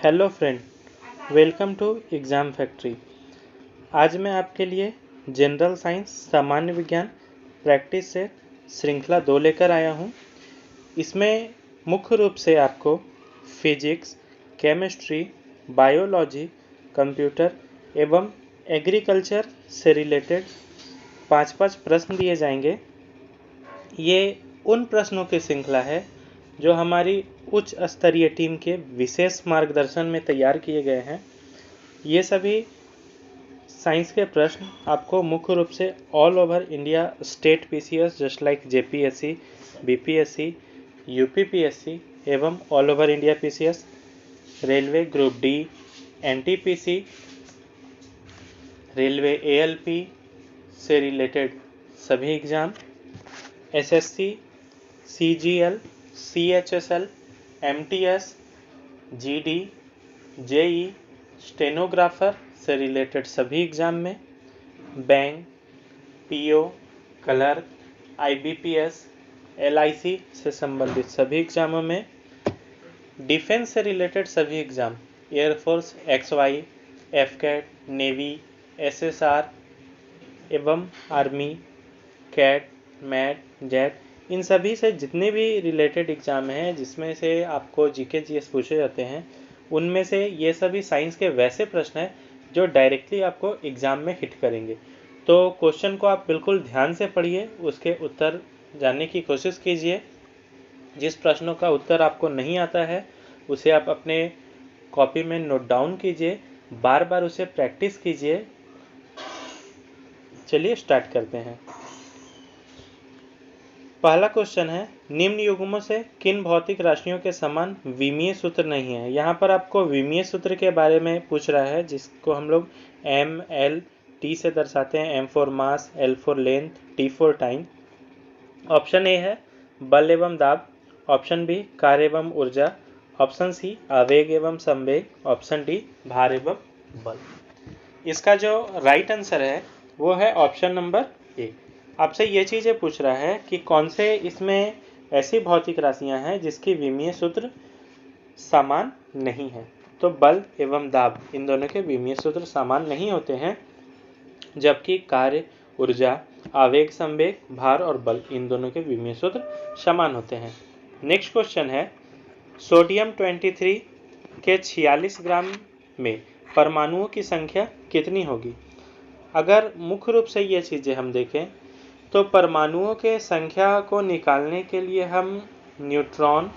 Hello friend, welcome to exam factory. आज मैं आपके लिए जनरल साइंस सामान्य विज्ञान प्रैक्टिस से श्रृंखला 2 लेकर आया हूँ। इसमें मुख्य रूप से आपको फिजिक्स, केमिस्ट्री, बायोलॉजी, कंप्यूटर एवं एग्रीकल्चर से रिलेटेड 5-5 प्रश्न दिए जाएंगे। ये उन प्रश्नों की श्रृंखला है जो हमारी उच्च स्तरीय टीम के विशेष मार्गदर्शन में तैयार किए गए हैं। ये सभी साइंस के प्रश्न आपको मुख्य रूप से all over India state PCS just like JPSC, BPSC, UPPSC एवं all over India PCS, railway group D, NTPC, railway ALP से रिलेटेड सभी exam, SSC, CGL, CHSL, MTS, GD, JE, stenographer से रिलेटेड सभी एग्ज़ाम में, bank, PO, clerk, IBPS, LIC से संबंधित सभी एग्ज़ामों में, डिफेंस से रिलेटेड सभी exam, air force, XY, AFCAT, navy, SSR एवं आर्मी, कैट, मैट, जेट, इन सभी से जितने भी रिलेटेड एग्ज़ाम हैं जिसमें से आपको जीके जीएस पूछे जाते हैं, उनमें से ये सभी साइंस के वैसे प्रश्न हैं जो डायरेक्टली आपको एग्ज़ाम में हिट करेंगे। तो क्वेश्चन को आप बिल्कुल ध्यान से पढ़िए, उसके उत्तर जानने की कोशिश कीजिए। जिस प्रश्नों का उत्तर आपको नहीं आता है उसे आप अपने कॉपी में नोट डाउन कीजिए, बार बार उसे प्रैक्टिस कीजिए। चलिए स्टार्ट करते हैं। पहला क्वेश्चन है, निम्न युग्मों से किन भौतिक राशियों के समान विमीय सूत्र नहीं है। यहाँ पर आपको विमीय सूत्र के बारे में पूछ रहा है, जिसको हम लोग एम एल टी से दर्शाते हैं। M for mass, L for length, T for time. Option A है बल एवं दाब, ऑप्शन बी कार्य एवं ऊर्जा, ऑप्शन सी आवेग एवं संवेग, ऑप्शन डी भार एवं बल। इसका जो राइट आंसर है वो है ऑप्शन नंबर ए। आपसे ये चीज़ें पूछ रहा है कि कौन से इसमें ऐसी भौतिक राशियां हैं जिसकी विमीय सूत्र समान नहीं है। तो बल एवं दाब इन दोनों के विमीय सूत्र समान नहीं होते हैं, जबकि कार्य, ऊर्जा, आवेग, संवेग, भार और बल इन दोनों के विमीय सूत्र समान होते हैं। नेक्स्ट क्वेश्चन है, सोडियम 23 के 46 ग्राम में परमाणुओं की संख्या कितनी होगी। अगर मुख्य रूप से ये चीज़ें हम देखें तो परमाणुओं के संख्या को निकालने के लिए हम न्यूट्रॉन,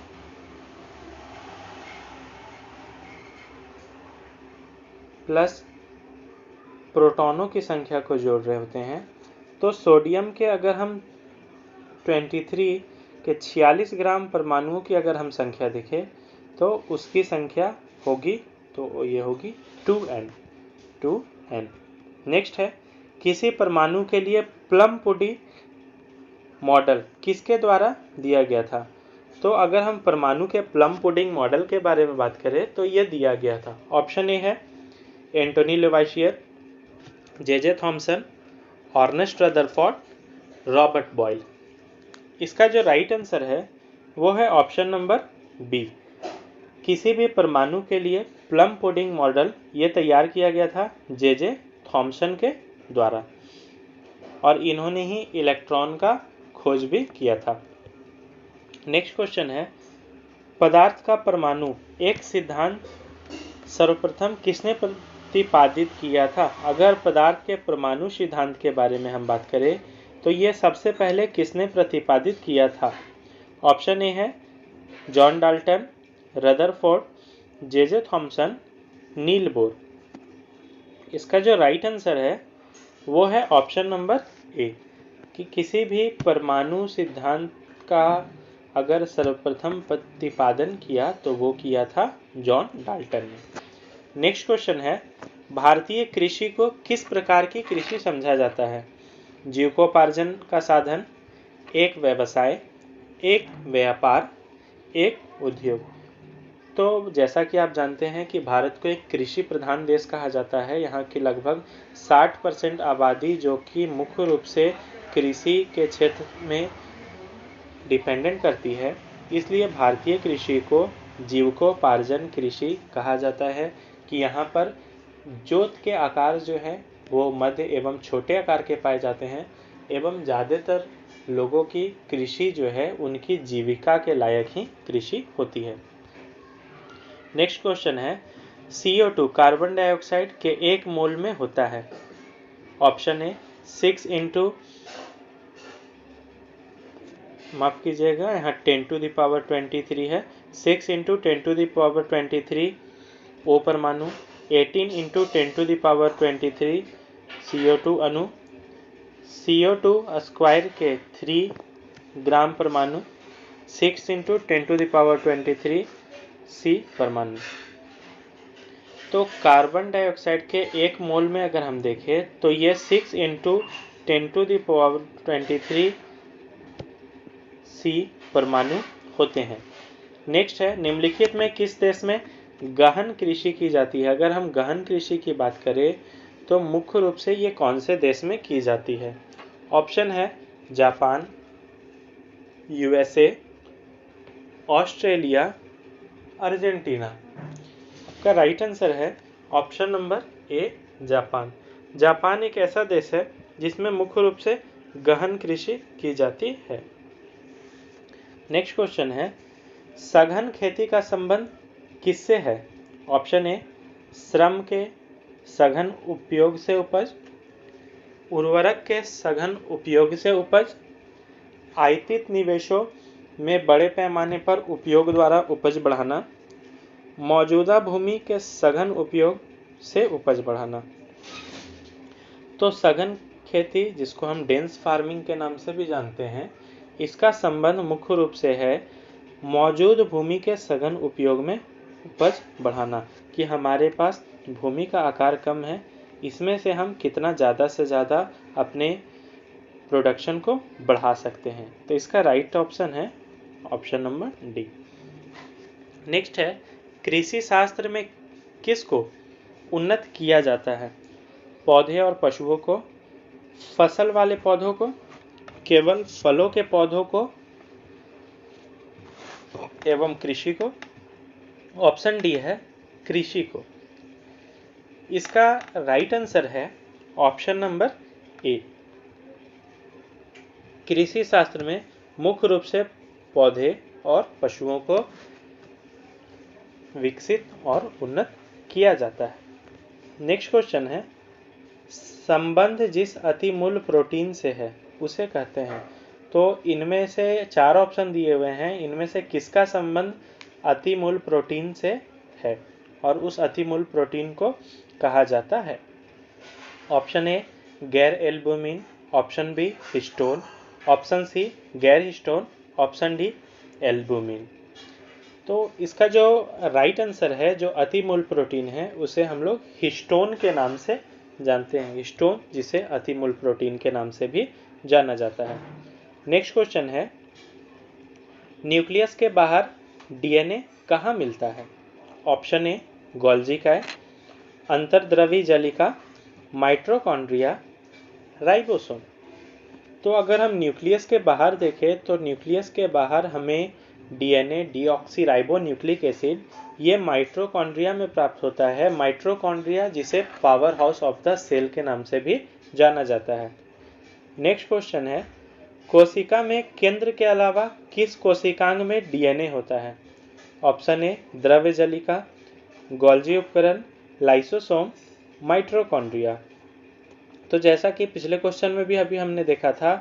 प्लस प्रोटॉनों की संख्या को जोड़ रहे होते हैं। तो सोडियम के अगर हम 23 के 46 ग्राम परमाणुओं की अगर हम संख्या देखें तो उसकी संख्या होगी, तो ये होगी 2n। नेक्स्ट है, किसी परमाणु के लिए प्लम पुडिंग मॉडल किसके द्वारा दिया गया था। तो अगर हम परमाणु के प्लम पुडिंग मॉडल के बारे में बात करें तो यह दिया गया था। ऑप्शन ए है Antoine Lavoisier, J Thomson, Ernest Rutherford, Robert Boyle. इसका जो राइट आंसर है वो है ऑप्शन नंबर बी। किसी भी परमाणु के लिए प्लम पुडिंग मॉडल ये तैयार किया गया था जे थॉमसन के द्वारा, और इन्होंने ही इलेक्ट्रॉन का खोज भी किया था। नेक्स्ट क्वेश्चन है, पदार्थ का परमाणु एक सिद्धांत सर्वप्रथम किसने प्रतिपादित किया था। अगर पदार्थ के परमाणु सिद्धांत के बारे में हम बात करें तो ये सबसे पहले किसने प्रतिपादित किया था। ऑप्शन ए है John Dalton, Rutherford, J Thomson, Niels Bohr. इसका जो राइट आंसर है वो है ऑप्शन नंबर ए, कि किसी भी परमाणु सिद्धांत का अगर सर्वप्रथम प्रतिपादन किया तो वो किया था जॉन डाल्टन ने। नेक्स्ट क्वेश्चन है, भारतीय कृषि को किस प्रकार की कृषि समझा जाता है। जीविकोपार्जन का साधन, एक व्यवसाय, एक व्यापार, एक उद्योग। तो जैसा कि आप जानते हैं कि भारत को एक कृषि प्रधान देश कहा जाता है। यहाँ की लगभग 60% आबादी जो कि मुख्य रूप से कृषि के क्षेत्र में डिपेंडेंट करती है, इसलिए भारतीय कृषि को जीविकोपार्जन कृषि कहा जाता है कि यहाँ पर जोत के आकार जो है वो मध्य एवं छोटे आकार के पाए जाते हैं एवं ज़्यादातर लोगों की कृषि जो है उनकी जीविका के लायक ही कृषि होती है। नेक्स्ट क्वेश्चन है CO2 कार्बन डाइऑक्साइड के 1 मोल में होता है। ऑप्शन है 6 इंटू माफ कीजिएगा, यहाँ 10⁻23 है, 6 इंटू 10⁻23 O परमाणु, 18 इंटू 10⁻23 CO2 अणु, CO2 स्क्वायर के 3 ग्राम परमाणु, 6 इंटू 10⁻23 C परमाणु। तो कार्बन डाइऑक्साइड के 1 मोल में अगर हम देखें तो ये 6 इंटू 10⁻23 C परमाणु होते हैं। नेक्स्ट है निम्नलिखित में किस देश में गहन कृषि की जाती है। अगर हम गहन कृषि की बात करें तो मुख्य रूप से ये कौन से देश में की जाती है। ऑप्शन है जापान, USA, ऑस्ट्रेलिया, अर्जेंटीना। का राइट आंसर है option number A Japan. Japan एक ऐसा देश है जिसमें मुख्य रूप से गहन कृषि की जाती है। नेक्स्ट क्वेश्चन है सघन खेती का संबंध किससे है। ऑप्शन ए श्रम के सघन उपयोग से उपज, उर्वरक के सघन उपयोग से उपज, आयातित निवेशों में बड़े पैमाने पर उपयोग द्वारा उपज बढ़ाना, मौजूदा भूमि के सघन उपयोग से उपज बढ़ाना। तो सघन खेती जिसको हम डेंस फार्मिंग के नाम से भी जानते हैं, इसका संबंध मुख्य रूप से है मौजूद भूमि के सघन उपयोग में उपज बढ़ाना, कि हमारे पास भूमि का आकार कम है, इसमें से हम कितना ज़्यादा से ज़्यादा अपने प्रोडक्शन को बढ़ा सकते हैं। तो इसका राइट ऑप्शन है ऑप्शन नंबर डी। नेक्स्ट है कृषि शास्त्र में किसको उन्नत किया जाता है। पौधे और पशुओं को, फसल वाले पौधों को, केवल फलों के पौधों को एवं कृषि को। ऑप्शन डी है कृषि को। इसका राइट आंसर है ऑप्शन नंबर ए। कृषि शास्त्र में मुख्य रूप से पौधे और पशुओं को विकसित और उन्नत किया जाता है। नेक्स्ट क्वेश्चन है संबंध जिस अतिमूल प्रोटीन से है उसे कहते हैं। तो इनमें से 4 ऑप्शन दिए हुए हैं, इनमें से किसका संबंध अतिमूल प्रोटीन से है और उस अतिमूल प्रोटीन को कहा जाता है। ऑप्शन ए गैर albumin, option B histone, option C गैर हिस्टोन, ऑप्शन डी एल्बुमिन। तो इसका जो राइट आंसर है, जो अतिमूल प्रोटीन है, उसे हम लोग हिस्टोन के नाम से जानते हैं। हिस्टोन जिसे अतिमूल प्रोटीन के नाम से भी जाना जाता है। नेक्स्ट क्वेश्चन है न्यूक्लियस के बाहर DNA कहाँ मिलता है। ऑप्शन ए गोल्जी काय, अंतर्द्रवी जलिका, माइटोकॉन्ड्रिया, राइबोसोम। तो अगर हम न्यूक्लियस के बाहर देखें तो न्यूक्लियस के बाहर हमें DNA डीऑक्सी न्यूक्लिक एसिड ये माइटोकॉन्ड्रिया में प्राप्त होता है। माइटोकॉन्ड्रिया जिसे power house of the cell के नाम से भी जाना जाता है। नेक्स्ट क्वेश्चन है कोशिका में केंद्र के अलावा किस कोशिकांग में DNA होता है। ऑप्शन ए द्रव्य जलिका, गोल्जी उपकरण, लाइसोसोम, माइटोकॉन्ड्रिया। तो जैसा कि पिछले क्वेश्चन में भी अभी हमने देखा था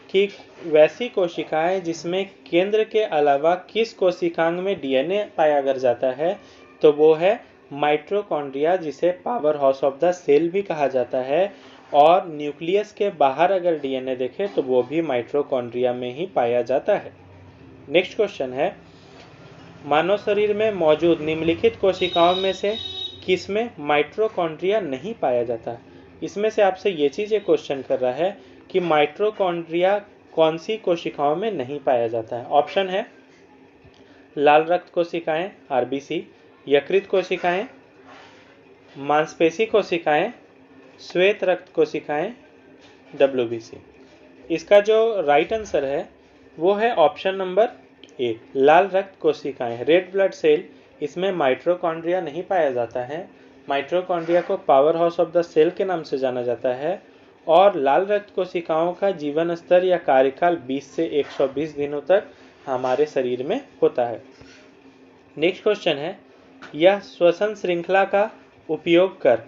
कि वैसी कोशिकाएं जिसमें केंद्र के अलावा किस कोशिकांग में DNA पाया कर जाता है, तो वो है माइटोकॉन्ड्रिया जिसे power house of the cell भी कहा जाता है। और न्यूक्लियस के बाहर अगर DNA देखें तो वो भी माइटोकॉन्ड्रिया में ही पाया जाता है। नेक्स्ट क्वेश्चन है मानव शरीर में मौजूद निम्नलिखित कोशिकाओं में से किसमें माइटोकॉन्ड्रिया नहीं पाया जाता। इसमें से आपसे ये चीज़ ये क्वेश्चन कर रहा है कि माइटोकॉन्ड्रिया कौन सी कोशिकाओं में नहीं पाया जाता है। ऑप्शन है लाल रक्त कोशिकाएं RBC, यकृत कोशिकाएं, मांसपेशी कोशिकाएं, श्वेत रक्त कोशिकाएं WBC। इसका जो राइट आंसर है वो है ऑप्शन नंबर ए लाल रक्त कोशिकाएं, रेड ब्लड सेल, इसमें माइटोकॉन्ड्रिया नहीं पाया जाता है। माइटोकॉन्ड्रिया को power house of the cell के नाम से जाना जाता है। और लाल रक्त कोशिकाओं का जीवन स्तर या कार्यकाल 20 से 120 दिनों तक हमारे शरीर में होता है। नेक्स्ट क्वेश्चन है, यह श्वसन श्रृंखला का उपयोग कर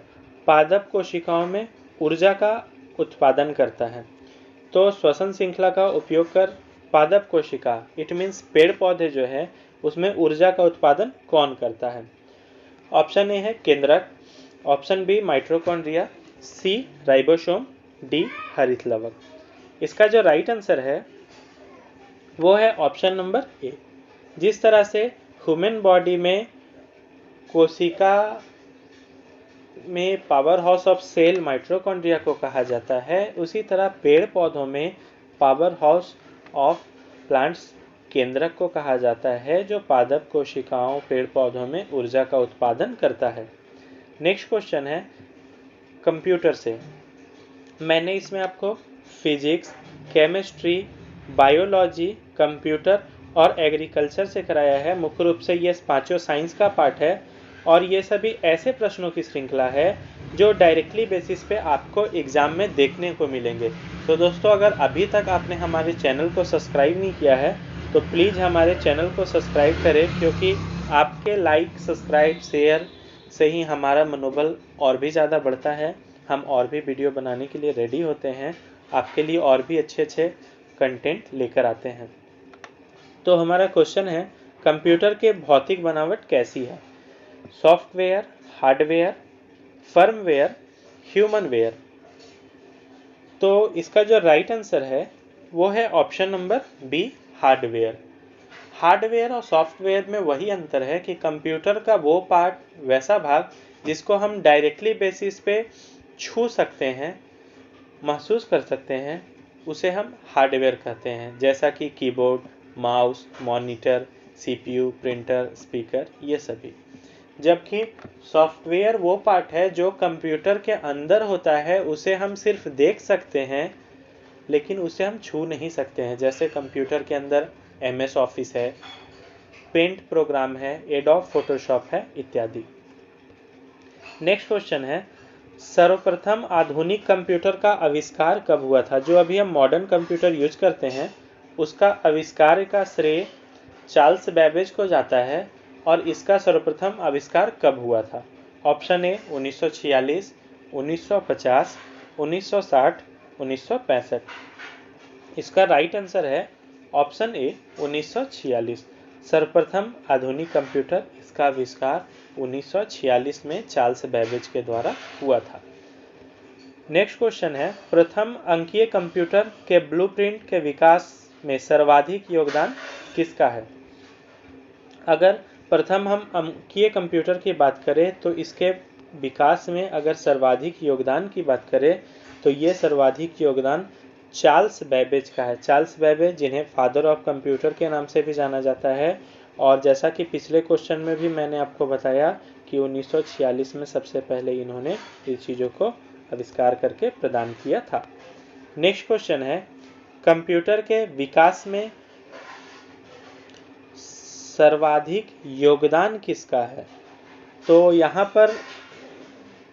पादप कोशिकाओं में ऊर्जा का उत्पादन करता है। तो श्वसन श्रृंखला का उपयोग कर पादप कोशिका, इट मीन्स पेड़ पौधे जो है उसमें ऊर्जा का उत्पादन कौन करता है? ऑप्शन ए है केंद्रक, ऑप्शन बी माइटोकॉन्ड्रिया, सी राइबोसोम, डी हरित लवक। इसका जो राइट आंसर है वो है ऑप्शन नंबर ए। जिस तरह से ह्यूमन बॉडी में कोशिका में power house of cell mitochondria को कहा जाता है, उसी तरह पेड़ पौधों में पावर हाउस ऑफ प्लांट्स केंद्रक को कहा जाता है, जो पादप कोशिकाओं पेड़ पौधों में ऊर्जा का उत्पादन करता है। नेक्स्ट क्वेश्चन है कंप्यूटर से। मैंने इसमें आपको फिजिक्स, केमिस्ट्री, बायोलॉजी, कंप्यूटर और एग्रीकल्चर से कराया है। मुख्य रूप से ये पांचों साइंस का पार्ट है और ये सभी ऐसे प्रश्नों की श्रृंखला है जो डायरेक्टली बेसिस पे आपको एग्जाम में देखने को मिलेंगे। तो दोस्तों, अगर अभी तक आपने हमारे चैनल को सब्सक्राइब नहीं किया है तो प्लीज़ हमारे चैनल को सब्सक्राइब करें, क्योंकि आपके लाइक, सब्सक्राइब, शेयर से ही हमारा मनोबल और भी ज़्यादा बढ़ता है। हम और भी वीडियो बनाने के लिए रेडी होते हैं, आपके लिए और भी अच्छे अच्छे कंटेंट लेकर आते हैं। तो हमारा क्वेश्चन है, कंप्यूटर के भौतिक बनावट कैसी है? Software, hardware, firmware, humanware. तो इसका जो राइट आंसर है वो है option number B, hardware. Hardware और सॉफ्टवेयर में वही अंतर है कि कंप्यूटर का वो पार्ट, वैसा भाग जिसको हम डायरेक्टली बेसिस पे छू सकते हैं, महसूस कर सकते हैं, उसे हम हार्डवेयर कहते हैं। जैसा कि keyboard, mouse, monitor, CPU, printer, speaker, ये सभी। जबकि सॉफ्टवेयर वो पार्ट है जो कंप्यूटर के अंदर होता है, उसे हम सिर्फ देख सकते हैं लेकिन उसे हम छू नहीं सकते हैं। जैसे कंप्यूटर के अंदर MS ऑफिस है, पेंट प्रोग्राम है, एडोब फोटोशॉप है, इत्यादि। नेक्स्ट क्वेश्चन है, सर्वप्रथम आधुनिक कंप्यूटर का आविष्कार कब हुआ था? जो अभी हम मॉडर्न कंप्यूटर यूज करते हैं उसका आविष्कार का श्रेय चार्ल्स बैबेज को जाता है। और इसका सर्वप्रथम आविष्कार कब हुआ था? ऑप्शन ए 1946, 1950, 1960, 1965। इसका राइट आंसर है ऑप्शन ए 1946। सर्वप्रथम आधुनिक कंप्यूटर, इसका आविष्कार 1946 में चार्ल्स बैबेज के द्वारा हुआ था। नेक्स्ट क्वेश्चन है, प्रथम अंकीय कंप्यूटर के ब्लूप्रिंट के विकास में सर्वाधिक योगदान किसका है? अगर प्रथम हम अंकीय कंप्यूटर की बात करें तो इसके विकास में अगर सर्वाधिक योगदान की बात करें तो ये सर्वाधिक योगदान चार्ल्स बैबेज का है। चार्ल्स बैबेज, जिन्हें फादर ऑफ कंप्यूटर के नाम से भी जाना जाता है। और जैसा कि पिछले क्वेश्चन में भी मैंने आपको बताया कि 1946 में सबसे पहले इन्होंने इस चीज़ों को आविष्कार करके प्रदान किया था। नेक्स्ट क्वेश्चन है, कंप्यूटर के विकास में सर्वाधिक योगदान किसका है? तो यहाँ पर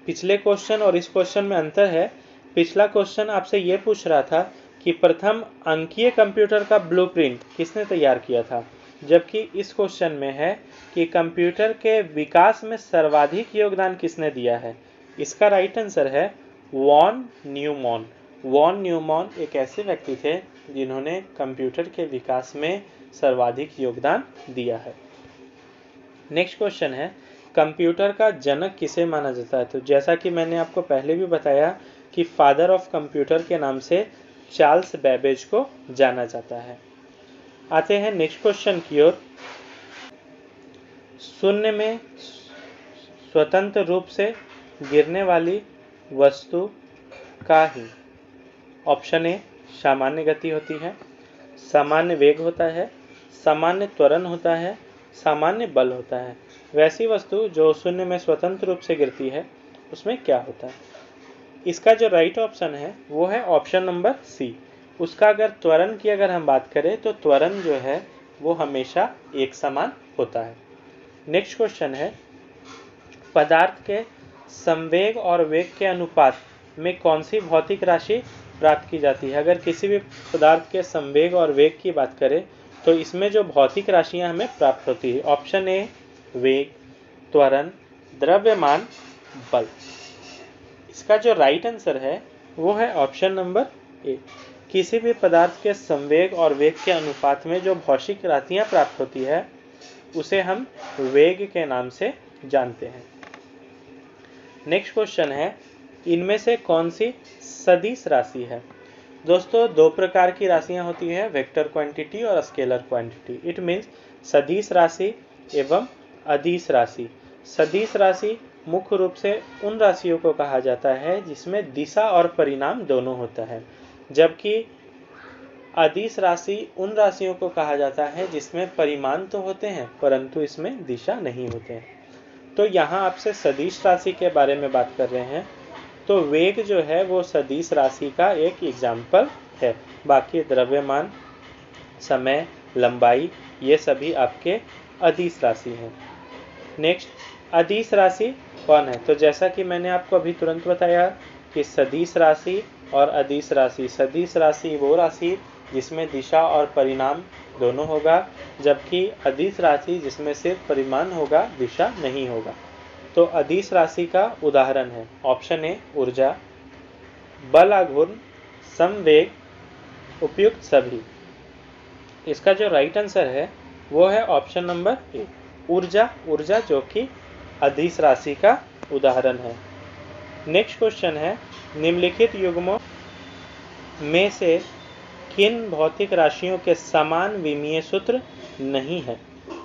पिछले क्वेश्चन और इस क्वेश्चन में अंतर है। पिछला क्वेश्चन आपसे ये पूछ रहा था कि प्रथम अंकीय कंप्यूटर का ब्लूप्रिंट किसने तैयार किया था, जबकि इस क्वेश्चन में है कि कंप्यूटर के विकास में सर्वाधिक योगदान किसने दिया है। इसका राइट आंसर है वॉन न्यूमैन। वॉन न्यूमैन एक ऐसे व्यक्ति थे जिन्होंने कंप्यूटर के विकास में सर्वाधिक योगदान दिया है। नेक्स्ट क्वेश्चन है, कंप्यूटर का जनक किसे माना जाता है? तो जैसा कि मैंने आपको पहले भी बताया कि फादर ऑफ कंप्यूटर के नाम से चार्ल्स बैबेज को जाना जाता है। आते हैं नेक्स्ट क्वेश्चन की ओर। शून्य में स्वतंत्र रूप से गिरने वाली वस्तु का ही ऑप्शन ए सामान्य गति होती है, सामान्य वेग होता है, सामान्य त्वरण होता है, सामान्य बल होता है। वैसी वस्तु जो शून्य में स्वतंत्र रूप से गिरती है उसमें क्या होता है? इसका जो राइट ऑप्शन है वो है ऑप्शन नंबर सी। उसका अगर त्वरण की अगर हम बात करें तो त्वरण जो है वो हमेशा एक समान होता है। नेक्स्ट क्वेश्चन है, पदार्थ के संवेग और वेग के अनुपात में कौन सी भौतिक राशि प्राप्त की जाती है? अगर किसी भी पदार्थ के संवेग और वेग की बात करें तो इसमें जो भौतिक राशियां हमें प्राप्त होती है, ऑप्शन ए वेग, त्वरण, द्रव्यमान, बल। इसका जो राइट आंसर है वो है ऑप्शन नंबर ए। किसी भी पदार्थ के संवेग और वेग के अनुपात में जो भौतिक राशियां प्राप्त होती है उसे हम वेग के नाम से जानते हैं। नेक्स्ट क्वेश्चन है, इनमें से कौन सी सदिश राशि है? दोस्तों, दो प्रकार की राशियां होती है, वेक्टर क्वांटिटी और स्केलर क्वांटिटी। इट मीन्स सदिश राशि एवं अदिश राशि। सदिश राशि मुख्य रूप से उन राशियों को कहा जाता है जिसमें दिशा और परिमाण दोनों होता है, जबकि अदिश राशि उन राशियों को कहा जाता है जिसमें परिमाण तो होते हैं परंतु इसमें दिशा नहीं होते हैं। तो यहाँ आपसे सदिश राशि के बारे में बात कर रहे हैं, तो वेग जो है वो सदिश राशि का एक एग्जाम्पल है। बाकी द्रव्यमान, समय, लंबाई ये सभी आपके अदिश राशि हैं। नेक्स्ट, अदिश राशि कौन है? तो जैसा कि मैंने आपको अभी तुरंत बताया कि सदिश राशि और अदिश राशि। सदिश राशि वो राशि जिसमें दिशा और परिमाण दोनों होगा, जबकि अदिश राशि जिसमें सिर्फ परिमाण होगा, दिशा नहीं होगा। तो अदिश राशि का उदाहरण है ऑप्शन ए ऊर्जा, बल आघूर्ण, संवेग, उपयुक्त सभी। इसका जो राइट आंसर है वो है ऑप्शन नंबर ए ऊर्जा। ऊर्जा जो कि अदिश राशि का उदाहरण है। नेक्स्ट क्वेश्चन है, निम्नलिखित युग्मों में से किन भौतिक राशियों के समान विमीय सूत्र नहीं है?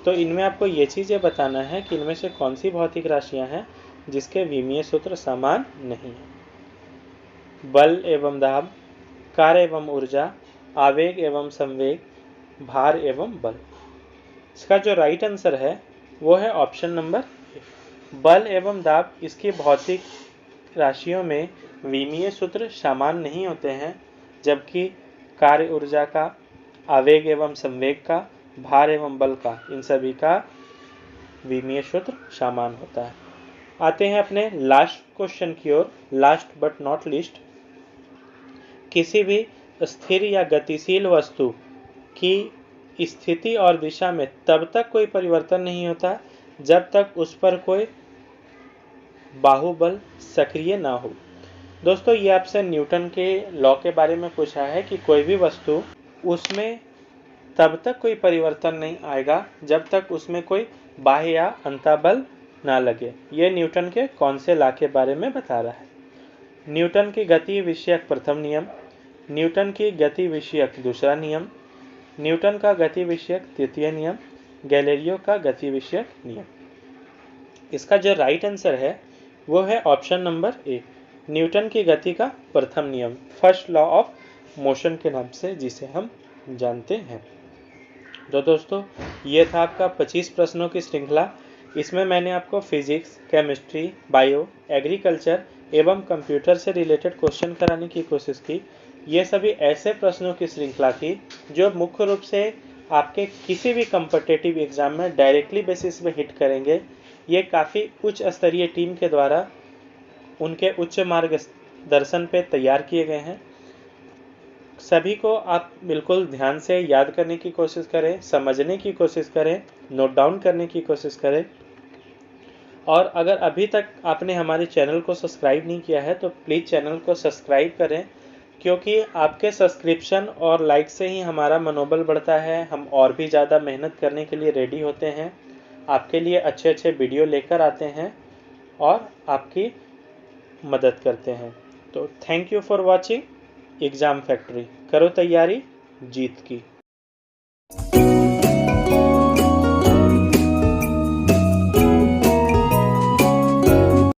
तो इनमें आपको ये चीजें बताना है कि इनमें से कौन सी भौतिक राशियां हैं जिसके विमीय सूत्र समान नहीं है। बल एवं दाब, कार्य एवं ऊर्जा, आवेग एवं संवेग, भार एवं बल। इसका जो राइट आंसर है वो है ऑप्शन नंबर ए बल एवं दाब। इसकी भौतिक राशियों में विमीय सूत्र समान नहीं होते हैं, जबकि कार्य ऊर्जा का, आवेग एवं संवेग का, भार एवं बल का, इन सभी का विमीय सूत्र समान होता है। आते हैं अपने लास्ट क्वेश्चन की ओर, लास्ट बट नॉट लीस्ट। किसी भी स्थिर या गतिशील वस्तु की स्थिति और दिशा में तब तक कोई परिवर्तन नहीं होता जब तक उस पर कोई बाहुबल सक्रिय ना हो। दोस्तों, ये आपसे न्यूटन के लॉ के बारे में पूछा है कि कोई भी वस्तु, उसमें तब तक कोई परिवर्तन नहीं आएगा जब तक उसमें कोई बाह्य या अंतःबल ना लगे। ये न्यूटन के कौन से लॉ के बारे में बता रहा है? न्यूटन की गति विषयक प्रथम नियम, न्यूटन की गति विषयक दूसरा नियम, न्यूटन का गति विषयक तृतीय नियम, गैलीलियो का गति विषयक नियम। इसका जो राइट आंसर है वो है ऑप्शन नंबर ए न्यूटन की गति का प्रथम नियम, फर्स्ट लॉ ऑफ मोशन के नाम से जिसे हम जानते हैं। तो दोस्तों, ये था आपका 25 प्रश्नों की श्रृंखला। इसमें मैंने आपको फिजिक्स, केमिस्ट्री, बायो, एग्रीकल्चर एवं कंप्यूटर से रिलेटेड क्वेश्चन कराने की कोशिश की। ये सभी ऐसे प्रश्नों की श्रृंखला थी जो मुख्य रूप से आपके किसी भी कॉम्पिटिटिव एग्जाम में डायरेक्टली बेसिस पे हिट करेंगे। ये काफ़ी उच्च स्तरीय टीम के द्वारा उनके उच्च मार्गदर्शन पे तैयार किए गए हैं। सभी को आप बिल्कुल ध्यान से याद करने की कोशिश करें, समझने की कोशिश करें, नोट डाउन करने की कोशिश करें। और अगर अभी तक आपने हमारे चैनल को सब्सक्राइब नहीं किया है तो प्लीज़ चैनल को सब्सक्राइब करें, क्योंकि आपके सब्सक्रिप्शन और लाइक से ही हमारा मनोबल बढ़ता है। हम और भी ज़्यादा मेहनत करने के लिए रेडी होते हैं, आपके लिए अच्छे अच्छे वीडियो लेकर आते हैं और आपकी मदद करते हैं। तो thank you for watching exam factory. करो तैयारी जीत की।